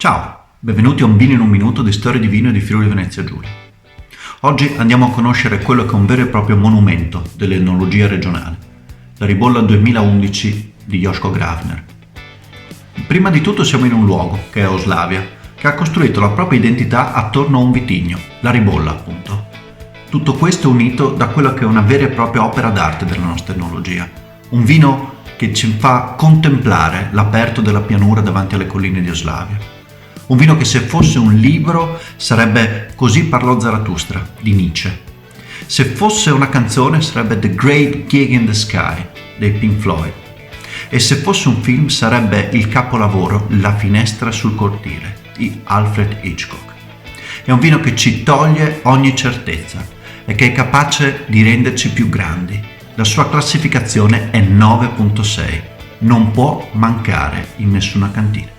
Ciao, benvenuti a un vino in un minuto di storie di vino e di Friuli Venezia Giulia. Oggi andiamo a conoscere quello che è un vero e proprio monumento dell'enologia regionale, la Ribolla 2011 di Joško Gravner. Prima di tutto siamo in un luogo, che è Oslavia, che ha costruito la propria identità attorno a un vitigno, la Ribolla appunto. Tutto questo unito da quello che è una vera e propria opera d'arte della nostra enologia, un vino che ci fa contemplare l'aperto della pianura davanti alle colline di Oslavia. Un vino che se fosse un libro sarebbe Così parlò Zarathustra di Nietzsche. Se fosse una canzone sarebbe The Great Gig in the Sky dei Pink Floyd. E se fosse un film sarebbe il capolavoro La finestra sul cortile di Alfred Hitchcock. È un vino che ci toglie ogni certezza e che è capace di renderci più grandi. La sua classificazione è 9.6. Non può mancare in nessuna cantina.